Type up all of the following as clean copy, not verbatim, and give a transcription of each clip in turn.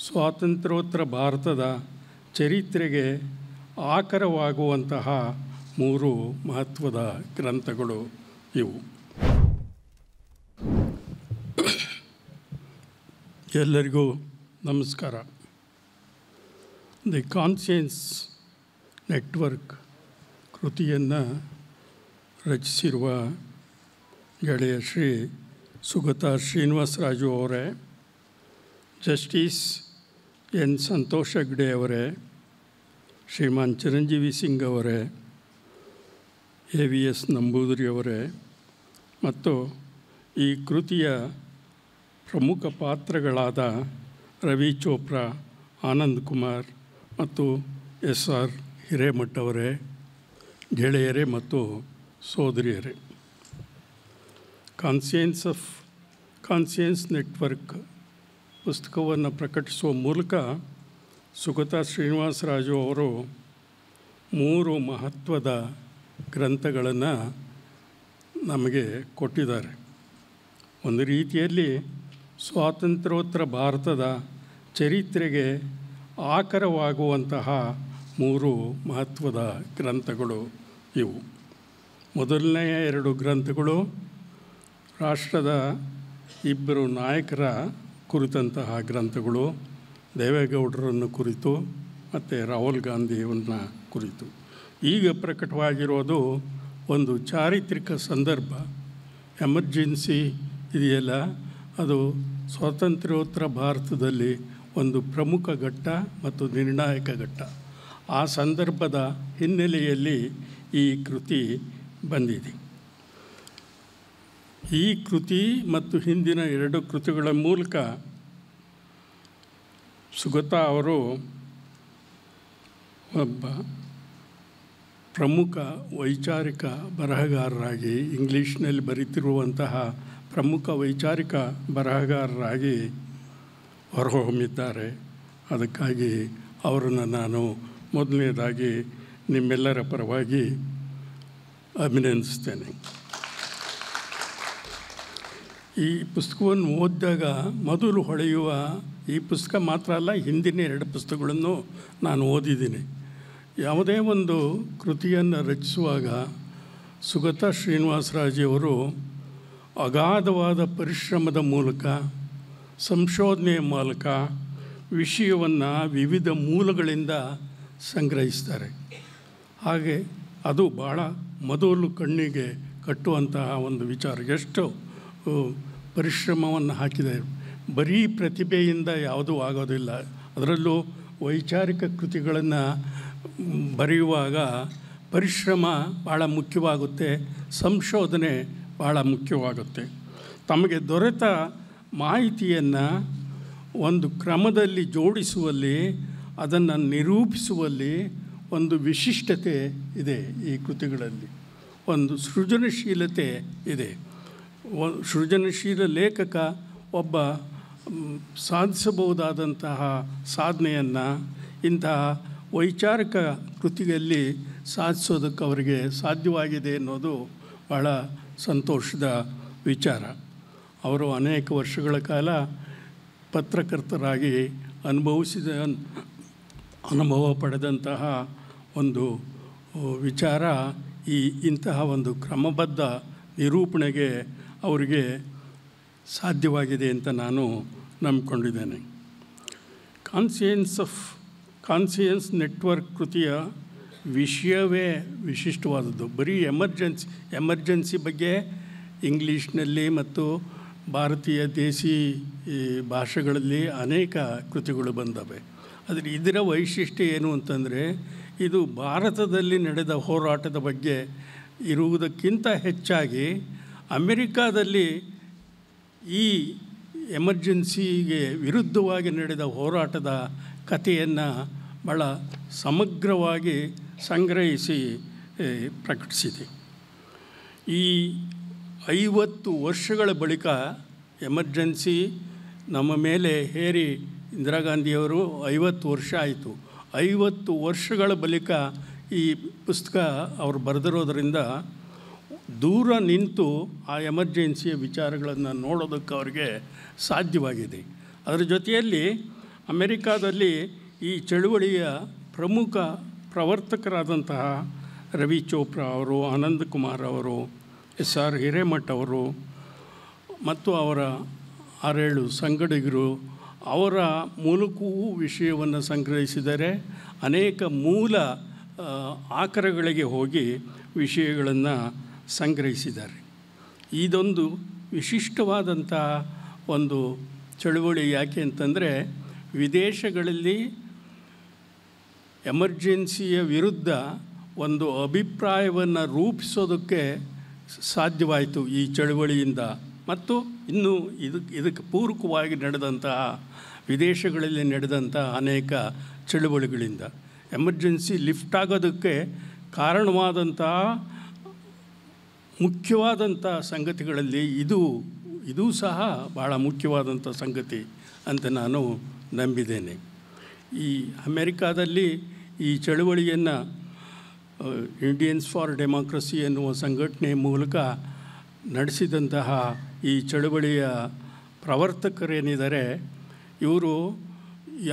ಸ್ವಾತಂತ್ರ್ಯೋತ್ತರ ಭಾರತದ ಚರಿತ್ರೆಗೆ ಆಕರವಾಗುವಂತಹ 3 ಮಹತ್ವದ ಗ್ರಂಥಗಳು ಇವು. ಎಲ್ಲರಿಗೂ ನಮಸ್ಕಾರ. ದಿ ಕಾನ್ಷಿಯನ್ಸ್ ನೆಟ್ವರ್ಕ್ ಕೃತಿಯನ್ನು ರಚಿಸಿರುವ ಗೆಳೆಯ ಶ್ರೀ ಸುಗತಾ ಶ್ರೀನಿವಾಸರಾಜು ಅವರೇ, ಜಸ್ಟಿಸ್ ಎನ್ ಸಂತೋಷ್ ಹೆಗ್ಡೆ ಅವರೇ, ಶ್ರೀಮಾನ್ ಚಿರಂಜೀವಿ ಸಿಂಗ್ ಅವರೇ, AVS ನಂಬೂದಿರಿ ಅವರೇ ಮತ್ತು ಈ ಕೃತಿಯ ಪ್ರಮುಖ ಪಾತ್ರಗಳಾದ ರವಿ ಚೋಪ್ರಾ, ಆನಂದ್ ಕುಮಾರ್ ಮತ್ತು SR ಹಿರೇಮಠ್ ಅವರೇ, ಗೆಳೆಯರೇ ಮತ್ತು ಸೋದರಿಯರೇ, ಕಾನ್ಷಿಯನ್ಸ್ ನೆಟ್ವರ್ಕ್ ಪುಸ್ತಕವನ್ನು ಪ್ರಕಟಿಸುವ ಮೂಲಕ ಸುಗತಾ ಶ್ರೀನಿವಾಸರಾಜು ಅವರು 3 ಮಹತ್ವದ ಗ್ರಂಥಗಳನ್ನು ನಮಗೆ ಕೊಟ್ಟಿದ್ದಾರೆ. ಒಂದು ರೀತಿಯಲ್ಲಿ ಸ್ವಾತಂತ್ರ್ಯೋತ್ತರ ಭಾರತದ ಚರಿತ್ರೆಗೆ ಆಕರವಾಗುವಂತಹ 3 ಮಹತ್ವದ ಗ್ರಂಥಗಳು ಇವು. ಮೊದಲನೆಯ 2 ಗ್ರಂಥಗಳು ರಾಷ್ಟ್ರದ 2 ನಾಯಕರ ಕುರಿತಂತಹ ಗ್ರಂಥಗಳು, ದೇವೇಗೌಡರನ್ನು ಕುರಿತು ಮತ್ತು ರಾಹುಲ್ ಗಾಂಧಿಯವನ್ನ ಕುರಿತು. ಈಗ ಪ್ರಕಟವಾಗಿರೋದು ಒಂದು ಚಾರಿತ್ರಿಕ ಸಂದರ್ಭ. ಎಮರ್ಜೆನ್ಸಿ ಇದೆಯಲ್ಲ, ಅದು ಸ್ವಾತಂತ್ರ್ಯೋತ್ತರ ಭಾರತದಲ್ಲಿ ಒಂದು ಪ್ರಮುಖ ಘಟ್ಟ ಮತ್ತು ನಿರ್ಣಾಯಕ ಘಟ್ಟ. ಆ ಸಂದರ್ಭದ ಹಿನ್ನೆಲೆಯಲ್ಲಿ ಈ ಕೃತಿ ಬಂದಿದೆ. ಈ ಕೃತಿ ಮತ್ತು ಹಿಂದಿನ 2 ಕೃತಿಗಳ ಮೂಲಕ ಸುಗತಾ ಅವರು ಒಬ್ಬ ಪ್ರಮುಖ ವೈಚಾರಿಕ ಬರಹಗಾರರಾಗಿ, ಇಂಗ್ಲೀಷ್ನಲ್ಲಿ ಬರೀತಿರುವಂತಹ ಪ್ರಮುಖ ವೈಚಾರಿಕ ಬರಹಗಾರರಾಗಿ ಹೊರಹೊಮ್ಮಿದ್ದಾರೆ. ಅದಕ್ಕಾಗಿ ಅವರನ್ನು ನಾನು ಮೊದಲನೇದಾಗಿ ನಿಮ್ಮೆಲ್ಲರ ಪರವಾಗಿ ಅಭಿನಂದಿಸ್ತೇನೆ. ಈ ಪುಸ್ತಕವನ್ನು ಓದಿದಾಗ ಮೊದಲು ಹೊಳೆಯುವ, ಈ ಪುಸ್ತಕ ಮಾತ್ರ ಅಲ್ಲ, ಹಿಂದಿನ 2 ಪುಸ್ತಕಗಳನ್ನು ನಾನು ಓದಿದ್ದೀನಿ. ಯಾವುದೇ ಒಂದು ಕೃತಿಯನ್ನು ರಚಿಸುವಾಗ ಸುಗತಾ ಶ್ರೀನಿವಾಸರಾಜಿಯವರು ಅಗಾಧವಾದ ಪರಿಶ್ರಮದ ಮೂಲಕ, ಸಂಶೋಧನೆಯ ಮೂಲಕ ವಿಷಯವನ್ನು ವಿವಿಧ ಮೂಲಗಳಿಂದ ಸಂಗ್ರಹಿಸ್ತಾರೆ. ಹಾಗೆ ಅದು ಭಾಳ ಮೊದಲು ಕಣ್ಣಿಗೆ ಕಟ್ಟುವಂತಹ ಒಂದು ವಿಚಾರ. ಎಷ್ಟು ಪರಿಶ್ರಮವನ್ನು ಹಾಕಿದ್ದಾರೆ. ಬರೀ ಪ್ರತಿಭೆಯಿಂದ ಯಾವುದೂ ಆಗೋದಿಲ್ಲ. ಅದರಲ್ಲೂ ವೈಚಾರಿಕ ಕೃತಿಗಳನ್ನು ಬರೆಯುವಾಗ ಪರಿಶ್ರಮ ಭಾಳ ಮುಖ್ಯವಾಗುತ್ತೆ, ಸಂಶೋಧನೆ ಭಾಳ ಮುಖ್ಯವಾಗುತ್ತೆ. ತಮಗೆ ದೊರೆತ ಮಾಹಿತಿಯನ್ನು ಒಂದು ಕ್ರಮದಲ್ಲಿ ಜೋಡಿಸುವಲ್ಲಿ, ಅದನ್ನು ನಿರೂಪಿಸುವಲ್ಲಿ ಒಂದು ವಿಶಿಷ್ಟತೆ ಇದೆ. ಈ ಕೃತಿಗಳಲ್ಲಿ ಒಂದು ಸೃಜನಶೀಲತೆ ಇದೆ. ಸೃಜನಶೀಲ ಲೇಖಕ ಒಬ್ಬ ಸಾಧಿಸಬಹುದಾದಂತಹ ಸಾಧನೆಯನ್ನು ಇಂತಹ ವೈಚಾರಿಕ ಕೃತಿಯಲ್ಲಿ ಸಾಧಿಸೋದಕ್ಕೆ ಅವರಿಗೆ ಸಾಧ್ಯವಾಗಿದೆ ಅನ್ನೋದು ಭಾಳ ಸಂತೋಷದ ವಿಚಾರ. ಅವರು ಅನೇಕ ವರ್ಷಗಳ ಕಾಲ ಪತ್ರಕರ್ತರಾಗಿ ಅನುಭವ ಪಡೆದಂತಹ ಒಂದು ವಿಚಾರ ಇಂತಹ ಒಂದು ಕ್ರಮಬದ್ಧ ನಿರೂಪಣೆಗೆ ಅವರಿಗೆ ಸಾಧ್ಯವಾಗಿದೆ ಅಂತ ನಾನು ನಂಬಿಕೊಂಡಿದ್ದೇನೆ. ಕಾನ್ಷಿಯನ್ಸ್ ನೆಟ್ವರ್ಕ್ ಕೃತಿಯ ವಿಷಯವೇ ವಿಶಿಷ್ಟವಾದದ್ದು. ಬರೀ ಎಮರ್ಜೆನ್ಸಿ ಬಗ್ಗೆ ಇಂಗ್ಲೀಷ್ನಲ್ಲಿ ಮತ್ತು ಭಾರತೀಯ ದೇಸಿ ಭಾಷೆಗಳಲ್ಲಿ ಅನೇಕ ಕೃತಿಗಳು ಬಂದವೆ. ಆದರೆ ಇದರ ವೈಶಿಷ್ಟ್ಯ ಏನು ಅಂತಂದರೆ, ಇದು ಭಾರತದಲ್ಲಿ ನಡೆದ ಹೋರಾಟದ ಬಗ್ಗೆ ಇರುವುದಕ್ಕಿಂತ ಹೆಚ್ಚಾಗಿ ಅಮೆರಿಕಾದಲ್ಲಿ ಈ ಎಮರ್ಜೆನ್ಸಿಗೆ ವಿರುದ್ಧವಾಗಿ ನಡೆದ ಹೋರಾಟದ ಕಥೆಯನ್ನು ಭಾಳ ಸಮಗ್ರವಾಗಿ ಸಂಗ್ರಹಿಸಿ ಪ್ರಕಟಿಸಿದೆ. ಈ 50 ವರ್ಷಗಳ ಬಳಿಕ ಎಮರ್ಜೆನ್ಸಿ ನಮ್ಮ ಮೇಲೆ ಹೇರಿ ಇಂದಿರಾ ಗಾಂಧಿಯವರು 50 ವರ್ಷ ಆಯಿತು. 50 ವರ್ಷಗಳ ಬಳಿಕ ಈ ಪುಸ್ತಕ ಅವರು ಬರೆದಿರೋದರಿಂದ ದೂರ ನಿಂತು ಆ ಎಮರ್ಜೆನ್ಸಿಯ ವಿಚಾರಗಳನ್ನು ನೋಡೋದಕ್ಕೆ ಅವರಿಗೆ ಸಾಧ್ಯವಾಗಿದೆ. ಅದರ ಜೊತೆಯಲ್ಲಿ ಅಮೆರಿಕಾದಲ್ಲಿ ಈ ಚಳುವಳಿಯ ಪ್ರಮುಖ ಪ್ರವರ್ತಕರಾದಂತಹ ರವಿ ಚೋಪ್ರಾ ಅವರು, ಆನಂದ್ ಕುಮಾರ್ ಅವರು, SR ಹಿರೇಮಠ್ ಅವರು ಮತ್ತು ಅವರ 6-7 ಸಂಗಡಿಗರು ಅವರ ಮೂಲಕವೂ ವಿಷಯವನ್ನು ಸಂಗ್ರಹಿಸಿದರೆ, ಅನೇಕ ಮೂಲ ಆಕರಗಳಿಗೆ ಹೋಗಿ ವಿಷಯಗಳನ್ನು ಸಂಗ್ರಹಿಸಿದ್ದಾರೆ. ಇದೊಂದು ವಿಶಿಷ್ಟವಾದಂಥ ಒಂದು ಚಳುವಳಿ. ಯಾಕೆ ಅಂತಂದರೆ, ವಿದೇಶಗಳಲ್ಲಿ ಎಮರ್ಜೆನ್ಸಿಯ ವಿರುದ್ಧ ಒಂದು ಅಭಿಪ್ರಾಯವನ್ನು ರೂಪಿಸೋದಕ್ಕೆ ಸಾಧ್ಯವಾಯಿತು ಈ ಚಳುವಳಿಯಿಂದ. ಮತ್ತು ಇನ್ನೂ ಇದಕ್ಕೆ ಪೂರಕವಾಗಿ ನಡೆದಂತಹ ವಿದೇಶಗಳಲ್ಲಿ ನಡೆದಂಥ ಅನೇಕ ಚಳುವಳಿಗಳಿಂದ ಎಮರ್ಜೆನ್ಸಿ ಲಿಫ್ಟ್ ಆಗೋದಕ್ಕೆ ಕಾರಣವಾದಂತಹ ಮುಖ್ಯವಾದಂಥ ಸಂಗತಿಗಳಲ್ಲಿ ಇದು ಸಹ ಭಾಳ ಮುಖ್ಯವಾದಂಥ ಸಂಗತಿ ಅಂತ ನಾನು ನಂಬಿದ್ದೇನೆ. ಈ ಅಮೆರಿಕಾದಲ್ಲಿ ಈ ಚಳುವಳಿಯನ್ನು ಇಂಡಿಯನ್ಸ್ ಫಾರ್ ಡೆಮಾಕ್ರಸಿ ಎನ್ನುವ ಸಂಘಟನೆ ಮೂಲಕ ನಡೆಸಿದಂತಹ ಈ ಚಳುವಳಿಯ ಪ್ರವರ್ತಕರೇನಿದ್ದಾರೆ, ಇವರು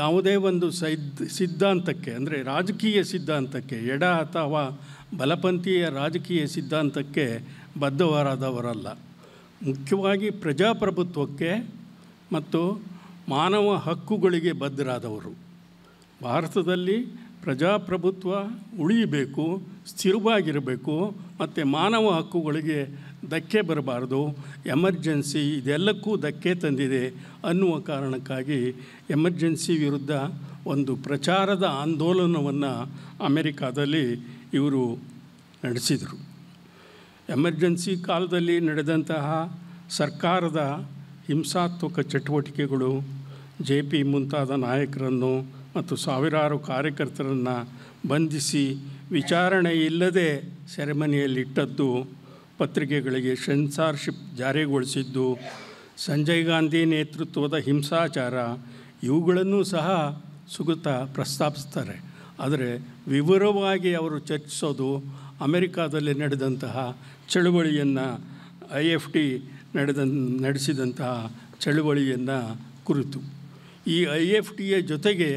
ಯಾವುದೇ ಒಂದು ಸಿದ್ಧಾಂತಕ್ಕೆ, ಅಂದರೆ ರಾಜಕೀಯ ಸಿದ್ಧಾಂತಕ್ಕೆ, ಎಡ ಅಥವಾ ಬಲಪಂಥೀಯ ರಾಜಕೀಯ ಸಿದ್ಧಾಂತಕ್ಕೆ ಬದ್ಧವಾದವರಲ್ಲ. ಮುಖ್ಯವಾಗಿ ಪ್ರಜಾಪ್ರಭುತ್ವಕ್ಕೆ ಮತ್ತು ಮಾನವ ಹಕ್ಕುಗಳಿಗೆ ಬದ್ಧರಾದವರು. ಭಾರತದಲ್ಲಿ ಪ್ರಜಾಪ್ರಭುತ್ವ ಉಳಿಯಬೇಕು, ಸ್ಥಿರವಾಗಿರಬೇಕು ಮತ್ತು ಮಾನವ ಹಕ್ಕುಗಳಿಗೆ ಧಕ್ಕೆ ಬರಬಾರ್ದು. ಎಮರ್ಜೆನ್ಸಿ ಇದೆಲ್ಲಕ್ಕೂ ಧಕ್ಕೆ ತಂದಿದೆ ಅನ್ನುವ ಕಾರಣಕ್ಕಾಗಿ ಎಮರ್ಜೆನ್ಸಿ ವಿರುದ್ಧ ಒಂದು ಪ್ರಚಾರದ ಆಂದೋಲನವನ್ನು ಅಮೆರಿಕಾದಲ್ಲಿ ಇವರು ನಡೆಸಿದರು. ಎಮರ್ಜೆನ್ಸಿ ಕಾಲದಲ್ಲಿ ನಡೆದಂತಹ ಸರ್ಕಾರದ ಹಿಂಸಾತ್ಮಕ ಚಟುವಟಿಕೆಗಳು, JP ಮುಂತಾದ ನಾಯಕರನ್ನು ಮತ್ತು ಸಾವಿರಾರು ಕಾರ್ಯಕರ್ತರನ್ನು ಬಂಧಿಸಿ ವಿಚಾರಣೆ ಇಲ್ಲದೆ ಸೆರೆಮನೆಯಲ್ಲಿಟ್ಟದ್ದು, ಪತ್ರಿಕೆಗಳಿಗೆ ಸೆನ್ಸಾರ್ಶಿಪ್ ಜಾರಿಗೊಳಿಸಿದ್ದು, ಸಂಜಯ್ ಗಾಂಧಿ ನೇತೃತ್ವದ ಹಿಂಸಾಚಾರ, ಇವುಗಳನ್ನು ಸಹ ಸುಗತ ಪ್ರಸ್ತಾಪಿಸ್ತಾರೆ. ಆದರೆ ವಿವರವಾಗಿ ಅವರು ಚರ್ಚಿಸೋದು ಅಮೆರಿಕಾದಲ್ಲಿ ನಡೆದಂತಹ ಚಳುವಳಿಯನ್ನು, IFT ನಡೆಸಿದಂತಹ ಚಳುವಳಿಯನ್ನು ಕುರಿತು. ಈ IFTಯ ಜೊತೆಗೆ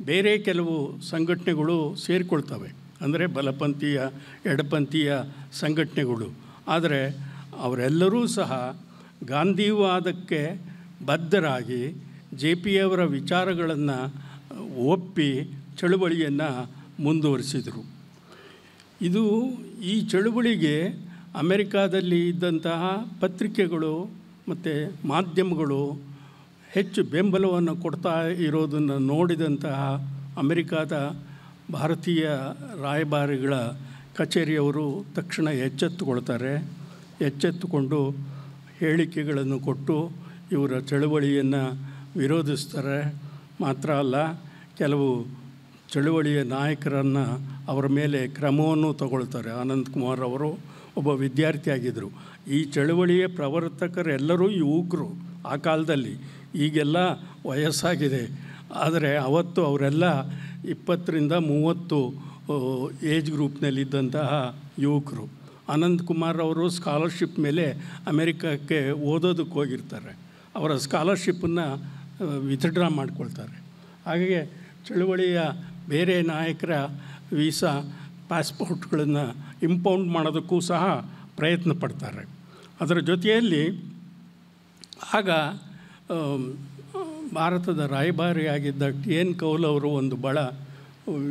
ಬೇರೆ ಕೆಲವು ಸಂಘಟನೆಗಳು ಸೇರಿಕೊಳ್ತವೆ, ಅಂದರೆ ಬಲಪಂಥೀಯ ಎಡಪಂಥೀಯ ಸಂಘಟನೆಗಳು. ಆದರೆ ಅವರೆಲ್ಲರೂ ಸಹ ಗಾಂಧಿವಾದಕ್ಕೆ ಬದ್ಧರಾಗಿ JPಯವರ ವಿಚಾರಗಳನ್ನು ಒಪ್ಪಿ ಚಳುವಳಿಯನ್ನು ಮುಂದುವರಿಸಿದರು. ಈ ಚಳುವಳಿಗೆ ಅಮೆರಿಕಾದಲ್ಲಿ ಇದ್ದಂತಹ ಪತ್ರಿಕೆಗಳು ಮತ್ತು ಮಾಧ್ಯಮಗಳು ಹೆಚ್ಚು ಬೆಂಬಲವನ್ನು ಕೊಡ್ತಾ ಇರೋದನ್ನು ನೋಡಿದಂತಹ ಅಮೆರಿಕಾದ ಭಾರತೀಯ ರಾಯಭಾರಿಗಳ ಕಚೇರಿಯವರು ತಕ್ಷಣ ಎಚ್ಚೆತ್ತುಕೊಂಡು ಹೇಳಿಕೆಗಳನ್ನು ಕೊಟ್ಟು ಇವರ ಚಳುವಳಿಯನ್ನು ವಿರೋಧಿಸ್ತಾರೆ. ಮಾತ್ರ ಅಲ್ಲ, ಕೆಲವು ಚಳುವಳಿಯ ನಾಯಕರನ್ನು ಅವರ ಮೇಲೆ ಕ್ರಮವನ್ನು ತಗೊಳ್ತಾರೆ. ಆನಂದ್ ಕುಮಾರ್ ಅವರು ಒಬ್ಬ ವಿದ್ಯಾರ್ಥಿಯಾಗಿದ್ದರು. ಈ ಚಳುವಳಿಯ ಪ್ರವರ್ತಕರೆಲ್ಲರೂ ಯುವಕರು ಆ ಕಾಲದಲ್ಲಿ. ಈಗೆಲ್ಲ ವಯಸ್ಸಾಗಿದೆ, ಆದರೆ ಅವತ್ತು ಅವರೆಲ್ಲ 20ರಿಂದ 30 ಏಜ್ ಗ್ರೂಪ್ನಲ್ಲಿದ್ದಂತಹ ಯುವಕರು. ಆನಂದ್ ಕುಮಾರ್ ಅವರು ಸ್ಕಾಲರ್ಶಿಪ್ ಮೇಲೆ ಅಮೆರಿಕಕ್ಕೆ ಓದೋದಕ್ಕೆ ಹೋಗಿರ್ತಾರೆ. ಅವರ ಸ್ಕಾಲರ್ಶಿಪ್ಪನ್ನು ವಿತ್ಡ್ರಾ ಮಾಡ್ಕೊಳ್ತಾರೆ. ಹಾಗಾಗಿ ಚಳುವಳಿಯ ಬೇರೆ ನಾಯಕರ ವೀಸಾ, ಪಾಸ್ಪೋರ್ಟ್ಗಳನ್ನು ಇಂಪೌಂಡ್ ಮಾಡೋದಕ್ಕೂ ಸಹ ಪ್ರಯತ್ನ ಪಡ್ತಾರೆ. ಅದರ ಜೊತೆಯಲ್ಲಿ ಆಗ ಭಾರತದ ರಾಯಭಾರಿಯಾಗಿದ್ದ TN ಕೌಲ್ ಅವರು ಒಂದು ಭಾಳ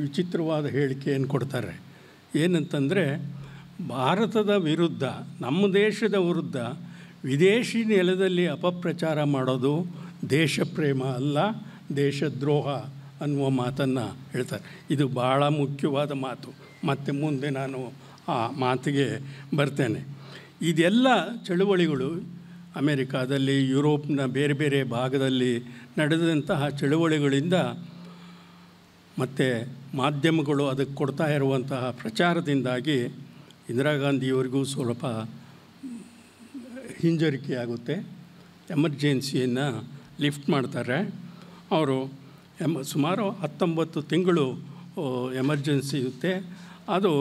ವಿಚಿತ್ರವಾದ ಹೇಳಿಕೆಯನ್ನು ಕೊಡ್ತಾರೆ. ಏನಂತಂದರೆ, ಭಾರತದ ವಿರುದ್ಧ, ನಮ್ಮ ದೇಶದ ವಿರುದ್ಧ ವಿದೇಶಿ ನೆಲದಲ್ಲಿ ಅಪಪ್ರಚಾರ ಮಾಡೋದು ದೇಶ ಪ್ರೇಮ ಅಲ್ಲ, ದೇಶದ್ರೋಹ ಅನ್ನುವ ಮಾತನ್ನು ಹೇಳ್ತಾರೆ. ಇದು ಭಾಳ ಮುಖ್ಯವಾದ ಮಾತು. ಮತ್ತು ಮುಂದೆ ನಾನು ಆ ಮಾತಿಗೆ ಬರ್ತೇನೆ. ಇದೆಲ್ಲ ಚಳುವಳಿಗಳು ಅಮೆರಿಕಾದಲ್ಲಿ, ಯುರೋಪ್ನ ಬೇರೆ ಬೇರೆ ಭಾಗದಲ್ಲಿ ನಡೆದಂತಹ ಚಳುವಳಿಗಳಿಂದ ಮತ್ತು ಮಾಧ್ಯಮಗಳು ಅದಕ್ಕೆ ಕೊಡ್ತಾ ಇರುವಂತಹ ಪ್ರಚಾರದಿಂದಾಗಿ ಇಂದಿರಾ ಗಾಂಧಿಯವರಿಗೂ ಸ್ವಲ್ಪ ಹಿಂಜರಿಕೆಯಾಗುತ್ತೆ. ಎಮರ್ಜೆನ್ಸಿಯನ್ನು ಲಿಫ್ಟ್ ಮಾಡ್ತಾರೆ. ಅವರು ಸುಮಾರು 19 ತಿಂಗಳು ಎಮರ್ಜೆನ್ಸಿ ಇರುತ್ತೆ. ಅದು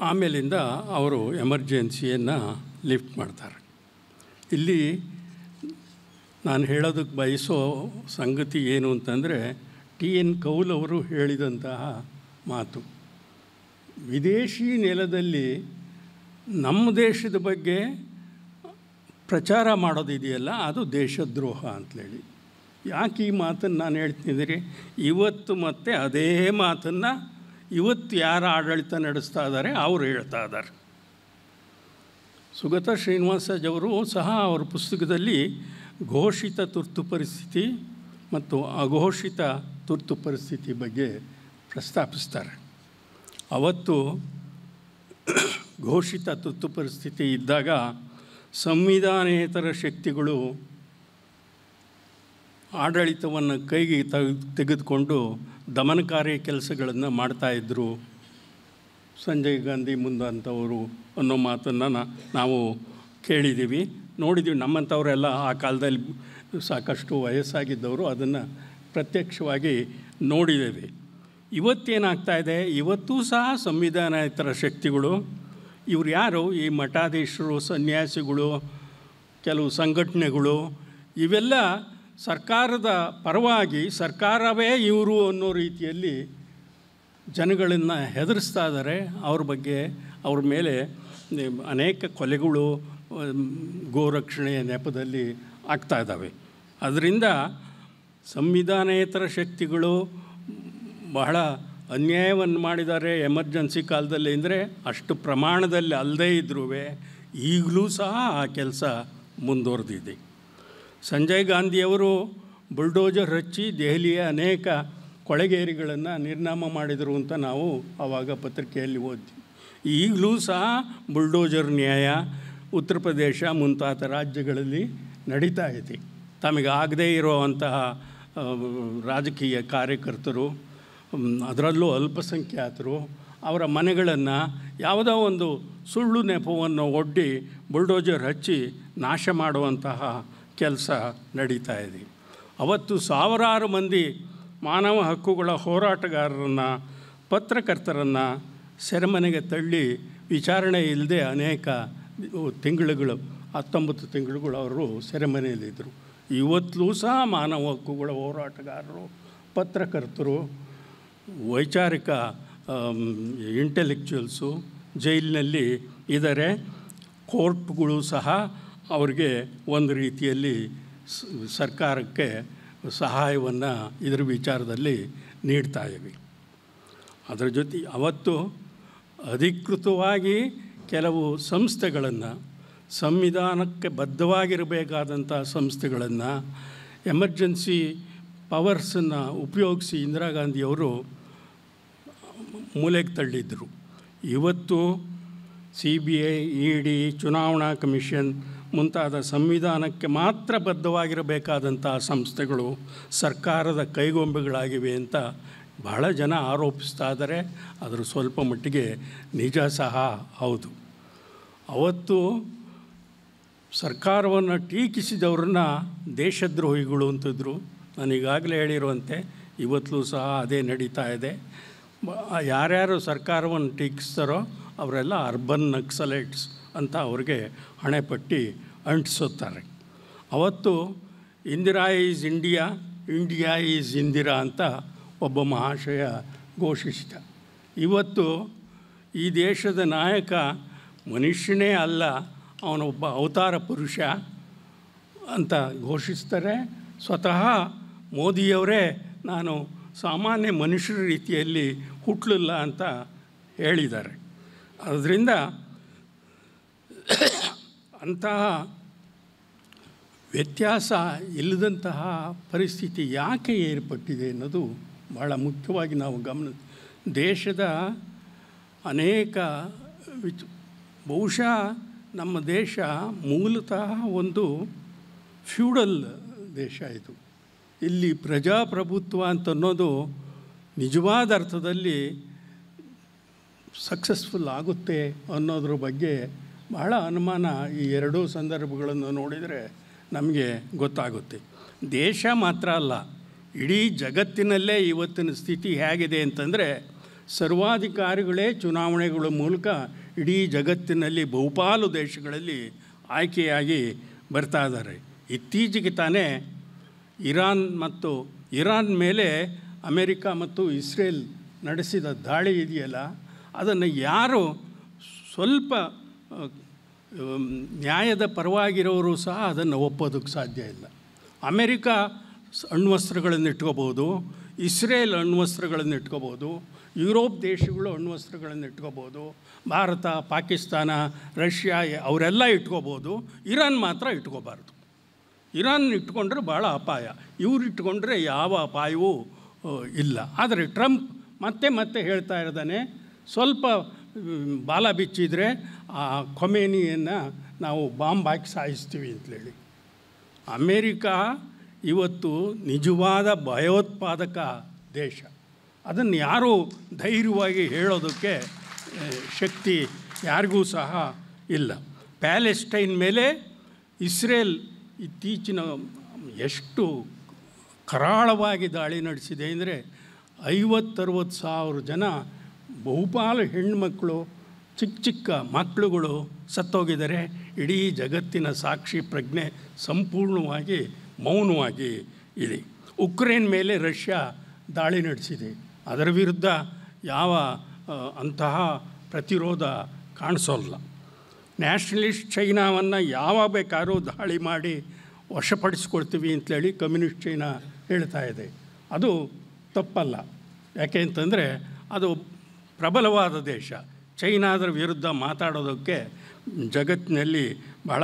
ಆಮೇಲಿಂದ ಅವರು ಎಮರ್ಜೆನ್ಸಿಯನ್ನು ಲಿಫ್ಟ್ ಮಾಡ್ತಾರೆ. ಇಲ್ಲಿ ನಾನು ಹೇಳೋದಕ್ಕೆ ಬಯಸೋ ಸಂಗತಿ ಏನು ಅಂತಂದರೆ ಟಿ.ಎನ್. ಕೌಲ್ ಅವರು ಹೇಳಿದಂತಹ ಮಾತು, ವಿದೇಶಿ ನೆಲದಲ್ಲಿ ನಮ್ಮ ದೇಶದ ಬಗ್ಗೆ ಪ್ರಚಾರ ಮಾಡೋದಿದೆಯಲ್ಲ ಅದು ದೇಶದ್ರೋಹ ಅಂತೇಳಿ. ಯಾಕೆ ಈ ಮಾತನ್ನು ನಾನು ಹೇಳ್ತಿದ್ದೀನಿ? ಇವತ್ತು ಮತ್ತೆ ಅದೇ ಮಾತನ್ನು ಇವತ್ತು ಯಾರು ಆಡಳಿತ ನಡೆಸ್ತಾ ಇದ್ದಾರೆ ಅವರು ಹೇಳ್ತಾ ಇದ್ದಾರೆ. ಸುಗತ ಶ್ರೀನಿವಾಸಜವರು ಸಹ ಅವರ ಪುಸ್ತಕದಲ್ಲಿ ಘೋಷಿತ ತುರ್ತು ಪರಿಸ್ಥಿತಿ ಮತ್ತು ಅಘೋಷಿತ ತುರ್ತು ಪರಿಸ್ಥಿತಿ ಬಗ್ಗೆ ಪ್ರಸ್ತಾಪಿಸ್ತಾರೆ. ಅವತ್ತು ಘೋಷಿತ ತುರ್ತು ಪರಿಸ್ಥಿತಿ ಇದ್ದಾಗ ಸಂವಿಧಾನೇತರ ಶಕ್ತಿಗಳು ಆಡಳಿತವನ್ನು ಕೈಗೆ ತೆಗೆದುಕೊಂಡು ದಮನಕಾರಿ ಕೆಲಸಗಳನ್ನು ಮಾಡ್ತಾಯಿದ್ರು. ಸಂಜಯ್ ಗಾಂಧಿ ಮುಂದಂಥವರು ಅನ್ನೋ ಮಾತನ್ನು ನಾವು ಕೇಳಿದ್ದೀವಿ, ನೋಡಿದ್ದೀವಿ. ನಮ್ಮಂಥವರೆಲ್ಲ ಆ ಕಾಲದಲ್ಲಿ ಸಾಕಷ್ಟು ವಯಸ್ಸಾಗಿದ್ದವರು ಅದನ್ನು ಪ್ರತ್ಯಕ್ಷವಾಗಿ ನೋಡಿದ್ದೇವೆ. ಇವತ್ತೇನಾಗ್ತಾಯಿದೆ? ಇವತ್ತೂ ಸಹ ಸಂವಿಧಾನೇತರ ಶಕ್ತಿಗಳು, ಇವ್ರು ಯಾರು? ಈ ಮಠಾಧೀಶರು, ಸನ್ಯಾಸಿಗಳು, ಕೆಲವು ಸಂಘಟನೆಗಳು, ಇವೆಲ್ಲ ಸರ್ಕಾರದ ಪರವಾಗಿ ಸರ್ಕಾರವೇ ಇವರು ಅನ್ನೋ ರೀತಿಯಲ್ಲಿ ಜನಗಳನ್ನು ಹೆದರಿಸ್ತಾ ಇದ್ದಾರೆ. ಅವ್ರ ಬಗ್ಗೆ, ಅವ್ರ ಮೇಲೆ ಅನೇಕ ಕೊಲೆಗಳು ಗೋರಕ್ಷಣೆಯ ನೆಪದಲ್ಲಿ ಆಗ್ತಾಯಿದ್ದಾವೆ. ಅದರಿಂದ ಸಂವಿಧಾನೇತರ ಶಕ್ತಿಗಳು ಬಹಳ ಅನ್ಯಾಯವನ್ನು ಮಾಡಿದ್ದಾರೆ ಎಮರ್ಜೆನ್ಸಿ ಕಾಲದಲ್ಲಿ. ಅಂದರೆ ಅಷ್ಟು ಪ್ರಮಾಣದಲ್ಲಿ ಅಲ್ಲದೇ ಇದ್ರೂ ಈಗಲೂ ಸಹ ಆ ಕೆಲಸ ಮುಂದುವರೆದಿದೆ. ಸಂಜಯ್ ಗಾಂಧಿಯವರು ಬುಲ್ಡೋಜರ್ ಹಚ್ಚಿ ದೆಹಲಿಯ ಅನೇಕ ಕೊಳೆಗೇರಿಗಳನ್ನು ನಿರ್ನಾಮ ಮಾಡಿದರು ಅಂತ ನಾವು ಆವಾಗ ಪತ್ರಿಕೆಯಲ್ಲಿ ಓದ್ತೀವಿ. ಈಗಲೂ ಸಹ ಬುಲ್ಡೋಜರ್ ನ್ಯಾಯ ಉತ್ತರ ಪ್ರದೇಶ ಮುಂತಾದ ರಾಜ್ಯಗಳಲ್ಲಿ ನಡೀತಾ ಇದೆ. ತಮಗಾಗದೇ ಇರುವಂತಹ ರಾಜಕೀಯ ಕಾರ್ಯಕರ್ತರು, ಅದರಲ್ಲೂ ಅಲ್ಪಸಂಖ್ಯಾತರು, ಅವರ ಮನೆಗಳನ್ನು ಯಾವುದೋ ಒಂದು ಸುಳ್ಳು ನೆಪವನ್ನು ಒಡ್ಡಿ ಬುಲ್ಡೋಜರ್ ಹಚ್ಚಿ ನಾಶ ಮಾಡುವಂತಹ ಕೆಲಸ ನಡೀತಾ ಇದೆ. ಅವತ್ತು ಸಾವಿರಾರು ಮಂದಿ ಮಾನವ ಹಕ್ಕುಗಳ ಹೋರಾಟಗಾರರನ್ನು, ಪತ್ರಕರ್ತರನ್ನು ಸೆರೆಮನೆಗೆ ತಳ್ಳಿ ವಿಚಾರಣೆ ಇಲ್ಲದೆ ಅನೇಕ ತಿಂಗಳುಗಳು, 19 ತಿಂಗಳುಗಳು ಅವರು ಸೆರೆಮನೆಯಲ್ಲಿದ್ದರು. ಇವತ್ತಲೂ ಸಹ ಮಾನವ ಹಕ್ಕುಗಳ ಹೋರಾಟಗಾರರು, ಪತ್ರಕರ್ತರು, ವೈಚಾರಿಕ ಇಂಟೆಲೆಕ್ಚುಯಲ್ಸು ಜೈಲಿನಲ್ಲಿ ಇದ್ದಾರೆ. ಕೋರ್ಟ್ಗಳು ಸಹ ಅವರಿಗೆ ಒಂದು ರೀತಿಯಲ್ಲಿ ಸರ್ಕಾರಕ್ಕೆ ಸಹಾಯವನ್ನು ಇದರ ವಿಚಾರದಲ್ಲಿ ನೀಡ್ತಾ ಇವೆ. ಅದರ ಜೊತೆ ಅವತ್ತು ಅಧಿಕೃತವಾಗಿ ಕೆಲವು ಸಂಸ್ಥೆಗಳನ್ನು, ಸಂವಿಧಾನಕ್ಕೆ ಬದ್ಧವಾಗಿರಬೇಕಾದಂಥ ಸಂಸ್ಥೆಗಳನ್ನು ಎಮರ್ಜೆನ್ಸಿ ಪವರ್ಸನ್ನು ಉಪಯೋಗಿಸಿ ಇಂದಿರಾ ಗಾಂಧಿಯವರು ಮೂಲೆಗೆ ತಳ್ಳಿದ್ರು. ಇವತ್ತು CBI, ED, ಚುನಾವಣಾ ಕಮಿಷನ್ ಮುಂತಾದ ಸಂವಿಧಾನಕ್ಕೆ ಮಾತ್ರ ಬದ್ಧವಾಗಿರಬೇಕಾದಂಥ ಸಂಸ್ಥೆಗಳು ಸರ್ಕಾರದ ಕೈಗೊಂಬೆಗಳಾಗಿವೆ ಅಂತ ಬಹಳ ಜನ ಆರೋಪಿಸ್ತಾ ಇದ್ದಾರೆ. ಅದರ ಸ್ವಲ್ಪ ಮಟ್ಟಿಗೆ ನಿಜ ಸಹ ಹೌದು. ಅವತ್ತು ಸರ್ಕಾರವನ್ನು ಟೀಕಿಸಿದವ್ರನ್ನ ದೇಶದ್ರೋಹಿಗಳು ಅಂತಿದ್ರು. ನಾನು ಈಗಾಗಲೇ ಹೇಳಿರುವಂತೆ ಇವತ್ತಲೂ ಸಹ ಅದೇ ನಡೀತಾ ಇದೆ. ಯಾರ್ಯಾರು ಸರ್ಕಾರವನ್ನು ಟೀಕಿಸ್ತಾರೋ ಅವರೆಲ್ಲ ಅರ್ಬನ್ ನಕ್ಸಲೈಟ್ಸ್ ಅಂತ ಅವ್ರಿಗೆ ಹಣೆಪಟ್ಟಿ ಅಂಟಿಸುತ್ತಾರೆ. ಅವತ್ತು Indira is India, India is Indira ಅಂತ ಒಬ್ಬ ಮಹಾಶಯ ಘೋಷಿಸಿದ. ಇವತ್ತು ಈ ದೇಶದ ನಾಯಕ ಮನುಷ್ಯನೇ ಅಲ್ಲ, ಅವನೊಬ್ಬ ಅವತಾರ ಪುರುಷ ಅಂತ ಘೋಷಿಸ್ತಾರೆ. ಸ್ವತಃ ಮೋದಿಯವರೇ ನಾನು ಸಾಮಾನ್ಯ ಮನುಷ್ಯರ ರೀತಿಯಲ್ಲಿ ಹುಟ್ಟಲಿಲ್ಲ ಅಂತ ಹೇಳಿದ್ದಾರೆ. ಅದರಿಂದ ಅಂತಹ ವ್ಯತ್ಯಾಸ ಇಲ್ಲದಂತಹ ಪರಿಸ್ಥಿತಿ ಯಾಕೆ ಏರ್ಪಟ್ಟಿದೆ ಅನ್ನೋದು ಭಾಳ ಮುಖ್ಯವಾಗಿ ನಾವು ದೇಶದ ಅನೇಕ ಬಹುಶಃ ನಮ್ಮ ದೇಶ ಮೂಲತಃ ಒಂದು ಫ್ಯೂಡಲ್ ದೇಶ ಇದು. ಇಲ್ಲಿ ಪ್ರಜಾಪ್ರಭುತ್ವ ಅಂತನ್ನೋದು ನಿಜವಾದ ಅರ್ಥದಲ್ಲಿ ಸಕ್ಸಸ್ಫುಲ್ ಆಗುತ್ತೆ ಅನ್ನೋದ್ರ ಬಗ್ಗೆ ಬಹಳ ಅನುಮಾನ ಈ ಎರಡೂ ಸಂದರ್ಭಗಳನ್ನು ನೋಡಿದರೆ ನಮಗೆ ಗೊತ್ತಾಗುತ್ತೆ. ದೇಶ ಮಾತ್ರ ಅಲ್ಲ, ಇಡೀ ಜಗತ್ತಿನಲ್ಲೇ ಇವತ್ತಿನ ಸ್ಥಿತಿ ಹೇಗಿದೆ ಅಂತಂದರೆ ಸರ್ವಾಧಿಕಾರಿಗಳೇ ಚುನಾವಣೆಗಳ ಮೂಲಕ ಇಡೀ ಜಗತ್ತಿನಲ್ಲಿ ಬಹುಪಾಲು ದೇಶಗಳಲ್ಲಿ ಆಯ್ಕೆಯಾಗಿ ಬರ್ತಾ ಇದ್ದಾರೆ. ಇತ್ತೀಚೆಗೆ ತಾನೇ ಇರಾನ್ ಮೇಲೆ ಅಮೇರಿಕಾ ಮತ್ತು ಇಸ್ರೇಲ್ ನಡೆಸಿದ ದಾಳಿ ಇದೆಯಲ್ಲ, ಅದನ್ನು ಯಾರು ಸ್ವಲ್ಪ ನ್ಯಾಯದ ಪರವಾಗಿರೋರು ಸಹ ಅದನ್ನು ಒಪ್ಪೋದಕ್ಕೆ ಸಾಧ್ಯ ಇಲ್ಲ. ಅಮೇರಿಕಾ ಅಣ್ವಸ್ತ್ರಗಳನ್ನು ಇಟ್ಕೋಬೋದು, ಇಸ್ರೇಲ್ ಅಣ್ವಸ್ತ್ರಗಳನ್ನು ಇಟ್ಕೋಬೋದು, ಯುರೋಪ್ ದೇಶಗಳು ಅಣ್ವಸ್ತ್ರಗಳನ್ನು ಇಟ್ಕೋಬೋದು, ಭಾರತ, ಪಾಕಿಸ್ತಾನ, ರಷ್ಯಾ ಅವರೆಲ್ಲ ಇಟ್ಕೋಬೋದು. ಇರಾನ್ ಮಾತ್ರ ಇಟ್ಕೋಬಾರ್ದು. ಇರಾನ್ ಇಟ್ಕೊಂಡ್ರೆ ಭಾಳ ಅಪಾಯ, ಇವ್ರು ಇಟ್ಕೊಂಡ್ರೆ ಯಾವ ಅಪಾಯವೂ ಇಲ್ಲ. ಆದರೆ ಟ್ರಂಪ್ ಮತ್ತೆ ಹೇಳ್ತಾ ಇರೋದಾನೆ, ಸ್ವಲ್ಪ ಬಾಲ ಬಿಚ್ಚಿದರೆ ಆ ಖೊಮೇನಿಯನ್ನು ನಾವು ಬಾಂಬ್ ಹಾಕಿ ಸಾಯಿಸ್ತೀವಿ ಅಂತೇಳಿ. ಅಮೇರಿಕಾ ಇವತ್ತು ನಿಜವಾದ ಭಯೋತ್ಪಾದಕ ದೇಶ. ಅದನ್ನು ಯಾರೂ ಧೈರ್ಯವಾಗಿ ಹೇಳೋದಕ್ಕೆ ಶಕ್ತಿ ಯಾರಿಗೂ ಸಹ ಇಲ್ಲ. ಪ್ಯಾಲೆಸ್ಟೈನ್ ಮೇಲೆ ಇಸ್ರೇಲ್ ಇತ್ತೀಚಿನ ಎಷ್ಟು ಕರಾಳವಾಗಿ ದಾಳಿ ನಡೆಸಿದೆ ಅಂದರೆ 50-60 ಸಾವಿರ ಜನ, ಬಹುಪಾಲು ಹೆಣ್ಮಕ್ಕಳು, ಚಿಕ್ಕ ಮಕ್ಕಳುಗಳು ಸತ್ತೋಗಿದ್ದಾರೆ. ಇಡೀ ಜಗತ್ತಿನ ಸಾಕ್ಷಿ ಪ್ರಜ್ಞೆ ಸಂಪೂರ್ಣವಾಗಿ ಮೌನವಾಗಿ ಇದೆ. ಉಕ್ರೇನ್ ಮೇಲೆ ರಷ್ಯಾ ದಾಳಿ ನಡೆಸಿದೆ. ಅದರ ವಿರುದ್ಧ ಯಾವ ಅಂತಹ ಪ್ರತಿರೋಧ ಕಾಣಿಸೋಲ್ಲ. ನ್ಯಾಷನಲಿಸ್ಟ್ ಚೈನಾವನ್ನು ಯಾವಾಗ ಬೇಕಾದ್ರೂ ದಾಳಿ ಮಾಡಿ ವಶಪಡಿಸ್ಕೊಳ್ತೀವಿ ಅಂತೇಳಿ ಕಮ್ಯುನಿಸ್ಟ್ ಚೈನಾ ಹೇಳ್ತಾ ಇದೆ. ಅದು ತಪ್ಪಲ್ಲ. ಯಾಕೆ ಅಂತಂದರೆ ಅದು ಪ್ರಬಲವಾದ ದೇಶ. ಚೈನಾದರ ವಿರುದ್ಧ ಮಾತಾಡೋದಕ್ಕೆ ಜಗತ್ತಿನಲ್ಲಿ ಬಹಳ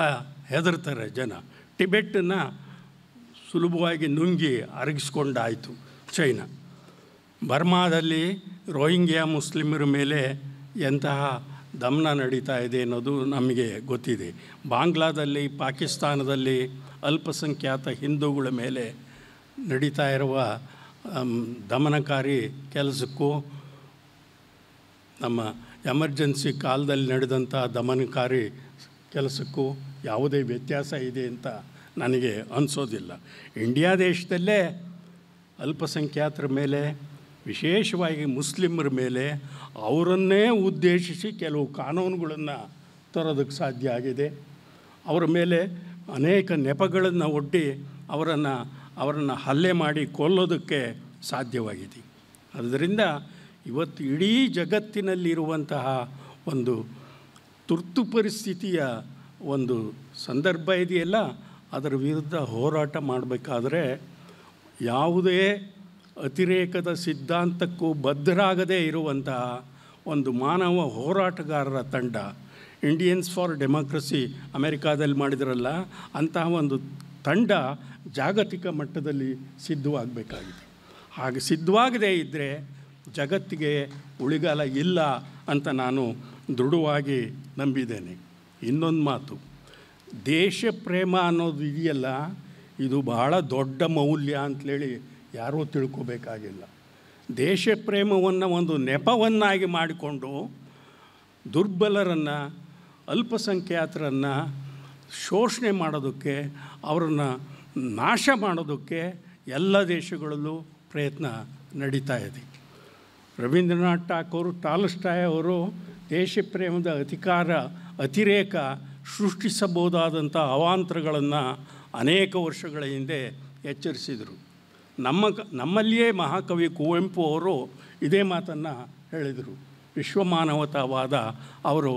ಹೆದರ್ತಾರೆ ಜನ. ಟಿಬೆಟ್ಟನ್ನು ಸುಲಭವಾಗಿ ನುಂಗಿ ಅರಗಿಸ್ಕೊಂಡಾಯಿತು ಚೈನಾ. ಬರ್ಮಾದಲ್ಲಿ ರೋಹಿಂಗ್ಯಾ ಮುಸ್ಲಿಮರ ಮೇಲೆ ಎಂತಹ ದಮನ ನಡೀತಾ ಇದೆ ಅನ್ನೋದು ನಮಗೆ ಗೊತ್ತಿದೆ. ಬಾಂಗ್ಲಾದಲ್ಲಿ, ಪಾಕಿಸ್ತಾನದಲ್ಲಿ ಅಲ್ಪಸಂಖ್ಯಾತ ಹಿಂದೂಗಳ ಮೇಲೆ ನಡೀತಾ ಇರುವ ದಮನಕಾರಿ ಕೆಲಸಕ್ಕೂ ನಮ್ಮ ಎಮರ್ಜೆನ್ಸಿ ಕಾಲದಲ್ಲಿ ನಡೆದಂಥ ದಮನಕಾರಿ ಕೆಲಸಕ್ಕೂ ಯಾವುದೇ ವ್ಯತ್ಯಾಸ ಇದೆ ಅಂತ ನನಗೆ ಅನಿಸೋದಿಲ್ಲ. ಇಂಡಿಯಾ ದೇಶದಲ್ಲೇ ಅಲ್ಪಸಂಖ್ಯಾತರ ಮೇಲೆ, ವಿಶೇಷವಾಗಿ ಮುಸ್ಲಿಮರ ಮೇಲೆ ಅವರನ್ನೇ ಉದ್ದೇಶಿಸಿ ಕೆಲವು ಕಾನೂನುಗಳನ್ನು ತರೋದಕ್ಕೆ ಸಾಧ್ಯ ಆಗಿದೆ. ಅವರ ಮೇಲೆ ಅನೇಕ ನೆಪಗಳನ್ನು ಒಡ್ಡಿ ಅವರನ್ನು ಹಲ್ಲೆ ಮಾಡಿ ಕೊಲ್ಲೋದಕ್ಕೆ ಸಾಧ್ಯವಾಗಿದೆ. ಆದ್ದರಿಂದ ಇವತ್ತು ಇಡೀ ಜಗತ್ತಿನಲ್ಲಿರುವಂತಹ ಒಂದು ತುರ್ತು ಪರಿಸ್ಥಿತಿಯ ಒಂದು ಸಂದರ್ಭ ಇದೆಯಲ್ಲ, ಅದರ ವಿರುದ್ಧ ಹೋರಾಟ ಮಾಡಬೇಕಾದ್ರೆ ಯಾವುದೇ ಅತಿರೇಕದ ಸಿದ್ಧಾಂತಕ್ಕೂ ಬದ್ಧರಾಗದೇ ಇರುವಂತಹ ಒಂದು ಮಾನವ ಹೋರಾಟಗಾರರ ತಂಡ, ಇಂಡಿಯನ್ಸ್ ಫಾರ್ ಡೆಮಾಕ್ರಸಿ ಅಮೆರಿಕಾದಲ್ಲಿ ಮಾಡಿದ್ರಲ್ಲ, ಅಂತಹ ಒಂದು ತಂಡ ಜಾಗತಿಕ ಮಟ್ಟದಲ್ಲಿ ಸಿದ್ಧವಾಗಬೇಕಾಗಿದೆ. ಹಾಗೆ ಸಿದ್ಧವಾಗದೇ ಇದ್ದರೆ ಜಗತ್ತಿಗೆ ಉಳಿಗಾಲ ಇಲ್ಲ ಅಂತ ನಾನು ದೃಢವಾಗಿ ನಂಬಿದ್ದೇನೆ. ಇನ್ನೊಂದು ಮಾತು, ದೇಶ ಪ್ರೇಮ ಅನ್ನೋದು ಇದೆಯಲ್ಲ, ಇದು ಬಹಳ ದೊಡ್ಡ ಮೌಲ್ಯ ಅಂಥೇಳಿ ಯಾರೂ ತಿಳ್ಕೋಬೇಕಾಗಿಲ್ಲ. ದೇಶ ಪ್ರೇಮವನ್ನು ಒಂದು ನೆಪವನ್ನಾಗಿ ಮಾಡಿಕೊಂಡು ದುರ್ಬಲರನ್ನು, ಅಲ್ಪಸಂಖ್ಯಾತರನ್ನು ಶೋಷಣೆ ಮಾಡೋದಕ್ಕೆ, ಅವರನ್ನು ನಾಶ ಮಾಡೋದಕ್ಕೆ ಎಲ್ಲ ದೇಶಗಳಲ್ಲೂ ಪ್ರಯತ್ನ ನಡೀತಾ ಇದೆ. ರವೀಂದ್ರನಾಥ್ ಠಾಕೂರ್, ಟಾಲ್ಸ್ಟಾಯ್ ಅವರು ದೇಶ ಪ್ರೇಮದ ಅತಿರೇಕ ಸೃಷ್ಟಿಸಬಹುದಾದಂಥ ಅವಾಂತರಗಳನ್ನು ಅನೇಕ ವರ್ಷಗಳ ಹಿಂದೆ ಎಚ್ಚರಿಸಿದರು. ನಮ್ಮಲ್ಲಿಯೇ ಮಹಾಕವಿ ಕುವೆಂಪು ಅವರು ಇದೇ ಮಾತನ್ನು ಹೇಳಿದರು. ವಿಶ್ವಮಾನವತಾವಾದ ಅವರು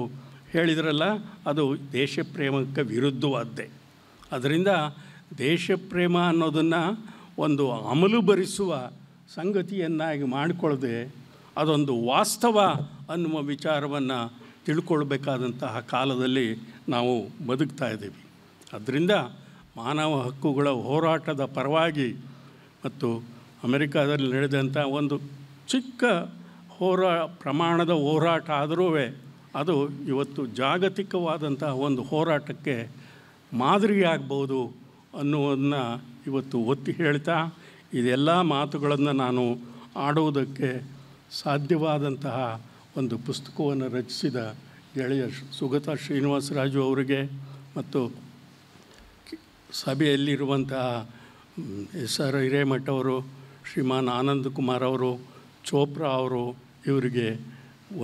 ಹೇಳಿದ್ರಲ್ಲ, ಅದು ದೇಶ ಪ್ರೇಮಕ್ಕೆ ವಿರುದ್ಧವಾದ್ದೇ. ಅದರಿಂದ ದೇಶ ಪ್ರೇಮ ಅನ್ನೋದನ್ನು ಒಂದು ಅಮಲು ಭರಿಸುವ ಸಂಗತಿಯನ್ನಾಗಿ ಮಾಡಿಕೊಳ್ಳದೆ ಅದೊಂದು ವಾಸ್ತವ ಅನ್ನುವ ವಿಚಾರವನ್ನು ತಿಳ್ಕೊಳ್ಬೇಕಾದಂತಹ ಕಾಲದಲ್ಲಿ ನಾವು ಬದುಕ್ತಾ ಇದ್ದೀವಿ. ಅದರಿಂದ ಮಾನವ ಹಕ್ಕುಗಳ ಹೋರಾಟದ ಪರವಾಗಿ ಮತ್ತು ಅಮೆರಿಕಾದಲ್ಲಿ ನಡೆದಂಥ ಒಂದು ಚಿಕ್ಕ ಪ್ರಮಾಣದ ಹೋರಾಟ ಆದರೂ ಅದು ಇವತ್ತು ಜಾಗತಿಕವಾದಂಥ ಒಂದು ಹೋರಾಟಕ್ಕೆ ಮಾದರಿಯಾಗ್ಬೋದು ಅನ್ನುವುದನ್ನು ಇವತ್ತು ಒತ್ತಿ ಹೇಳ್ತಾ, ಇದೆಲ್ಲ ಮಾತುಗಳನ್ನು ನಾನು ಆಡುವುದಕ್ಕೆ ಸಾಧ್ಯವಾದಂತಹ ಒಂದು ಪುಸ್ತಕವನ್ನು ರಚಿಸಿದ ಗೆಳೆಯ ಸುಗತ ಶ್ರೀನಿವಾಸರಾಜು ಅವರಿಗೆ ಮತ್ತು ಸಭೆಯಲ್ಲಿರುವಂತಹ SR ಹಿರೇಮಠ ಅವರು, ಶ್ರೀಮಾನ್ ಆನಂದ್ ಕುಮಾರ್ ಅವರು, ಚೋಪ್ರಾ ಅವರು, ಇವರಿಗೆ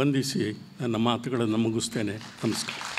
ವಂದಿಸಿ ನನ್ನ ಮಾತುಗಳನ್ನು ಮುಗಿಸ್ತೇನೆ. ನಮಸ್ಕಾರ.